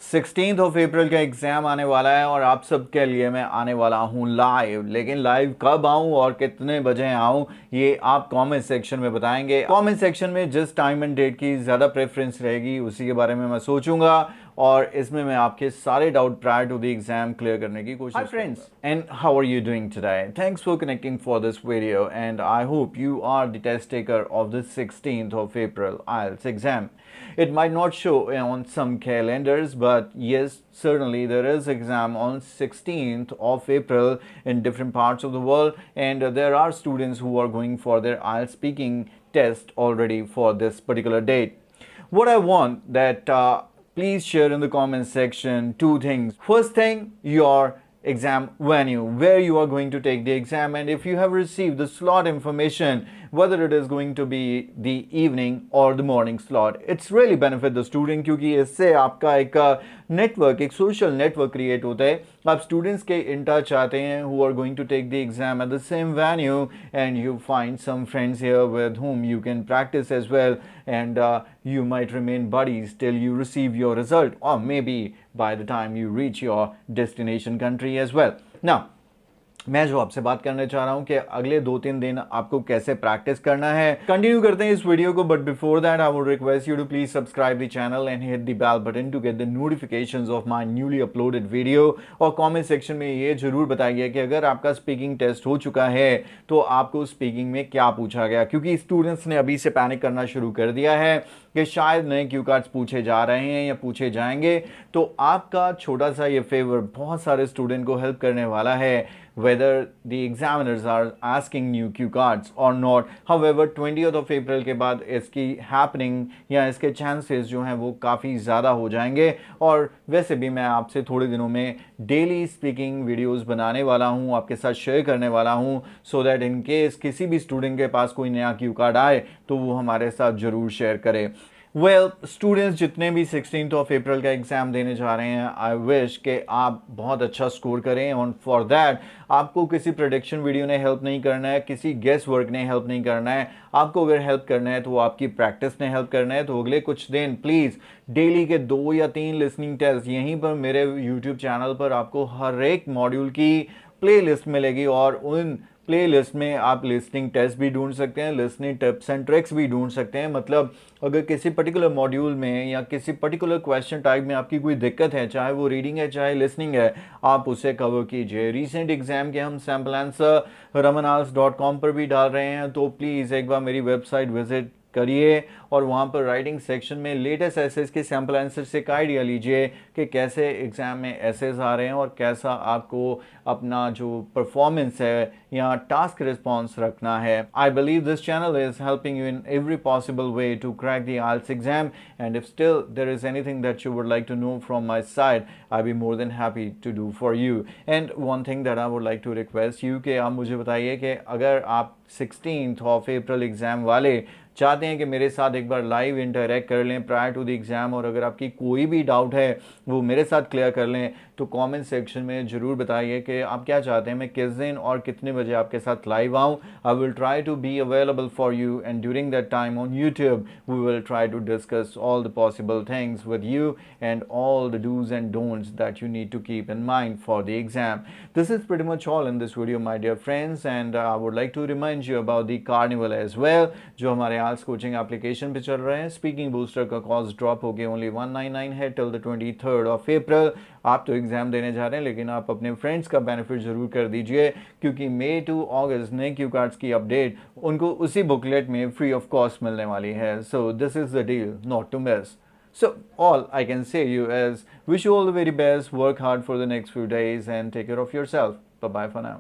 16 of April का exam आने वाला है और आप सबके लिए मैं आने वाला हूँ लाइव। लेकिन लाइव कब आऊँ और कितने बजे आऊँ ये आप कमेंट सेक्शन में बताएंगे। कमेंट सेक्शन में जिस टाइम एंड डेट की ज़्यादा प्रेफरेंस रहेगी उसी के बारे में मैं सोचूंगा और इसमें मैं आपके सारे doubt prior to the exam clear करने की कोशिश। Hi friends, and how are you doing today? Thanks for connecting for this video and I hope you are the test taker of the 16th of April IELTS exam. It might not show on some calendars, but yes, certainly there is exam on 16th of April in different parts of the world, and there are students who are going for their IELTS speaking test already for this particular date. What I want that please share in the comment section two things. First thing, your exam venue, where you are going to take the exam, and if you have received the slot information, whether it is going to be the evening or the morning slot. It's really benefit the student क्योंकि इससे आपका एक network, एक social network create होता है। आप students के in touch आते हैं who are going to take the exam at the same venue, and you find some friends here with whom you can practice as well, and you might remain buddies till you receive your result, or maybe by the time you reach your destination country as well. Now, मैं जो आपसे बात करना चाह रहा हूं कि अगले 2-3 दिन आपको कैसे प्रैक्टिस करना है। कंटिन्यू करते हैं इस वीडियो को, but before that I would request you to please subscribe the channel and hit the bell button to get the notifications of my newly uploaded video. और कमेंट सेक्शन में ये जरूर बताइए कि अगर आपका स्पीकिंग टेस्ट हो चुका है तो आपको स्पीकिंग में क्या पूछा गया, क्योंकि स्टूडेंट्स ने अभी से पैनिक करना शुरू कर दिया है कि शायद नए क्यू कार्ड्स पूछे जा रहे हैं या पूछे जाएंगे। तो आपका छोटा सा ये फेवर बहुत सारे स्टूडेंट को हेल्प करने वाला है, whether the examiners are asking new cue cards or not. However, 20th of April के बाद इसकी happening या इसके chances जो हैं वो काफ़ी ज़्यादा हो जाएंगे। और वैसे भी मैं आपसे थोड़े दिनों में डेली स्पीकिंग वीडियोस बनाने वाला हूँ, आपके साथ शेयर करने वाला हूँ, सो दैट इन केस किसी भी स्टूडेंट के पास कोई नया क्यू कार्ड आए तो वो हमारे साथ ज़रूर शेयर करे। स्टूडेंट्स जितने भी 16th ऑफ अप्रैल का एग्ज़ाम देने जा रहे हैं, आई विश कि आप बहुत अच्छा स्कोर करें। और फॉर दैट आपको किसी प्रेडिक्शन वीडियो ने हेल्प नहीं करना है, किसी गेस वर्क ने हेल्प नहीं करना है। आपको अगर हेल्प करना है तो आपकी प्रैक्टिस ने हेल्प करना है। तो अगले कुछ दिन प्लीज़ डेली के 2 या 3 लिसनिंग टेस्ट यहीं पर मेरे यूट्यूब चैनल पर आपको हर एक मॉड्यूल की प्लेलिस्ट मिलेगी, और उन प्लेलिस्ट में आप लिसनिंग टेस्ट भी ढूंढ सकते हैं, लिसनिंग टिप्स एंड ट्रिक्स भी ढूंढ सकते हैं। मतलब अगर किसी पर्टिकुलर मॉड्यूल में या किसी पर्टिकुलर क्वेश्चन टाइप में आपकी कोई दिक्कत है, चाहे वो रीडिंग है चाहे लिसनिंग है, आप उसे कवर कीजिए। रीसेंट एग्जाम के हम सैम्पल आंसर ramanals.com पर भी डाल रहे हैं, तो प्लीज़ एक बार मेरी वेबसाइट विजिट करिए और वहाँ पर राइटिंग सेक्शन में लेटेस्ट एसेस के सैम्पल आंसर से एक आइडिया लीजिए कि कैसे एग्ज़ाम में एसेस आ रहे हैं और कैसा आपको अपना जो परफॉर्मेंस है या टास्क रिस्पॉन्स रखना है। I believe this channel is helping you in every possible way to crack the IELTS exam, and if still there is anything that you would like to know from my side, I be more than happy to do for you. And one thing that I would like to request you कि आप मुझे बताइए कि अगर आप 16th of April exam वाले चाहते हैं कि मेरे साथ एक बार लाइव इंटरेक्ट कर लें प्रायर टू द एग्ज़ाम, और अगर आपकी कोई भी डाउट है वो मेरे साथ क्लियर कर लें, तो कमेंट सेक्शन में ज़रूर बताइए कि आप क्या चाहते हैं मैं किस दिन और कितने बजे आपके साथ लाइव आऊँ। I will try to be available for you, and during that time on YouTube we will try to discuss all the possible things with you and all the dos and don'ts that you need to keep in mind for the exam. This is pretty much all in this video my dear friends, and I would like to remind you about the carnival as well, जो हमारे IELTS coaching application पे चल रहे हैं। Speaking booster का cost drop हो गया only 199 है till the 23rd of April. आप तो एग्जाम देने जा रहे हैं, लेकिन आप अपने फ्रेंड्स का बेनिफिट जरूर कर दीजिए, क्योंकि मई टू अगस्त नए क्यू कार्ड्स की अपडेट उनको उसी बुकलेट में फ्री ऑफ कॉस्ट मिलने वाली है। So this is the deal not to miss. So all I can say you is wish you all the very best, work hard for the next few days and take care of yourself. Bye bye for now.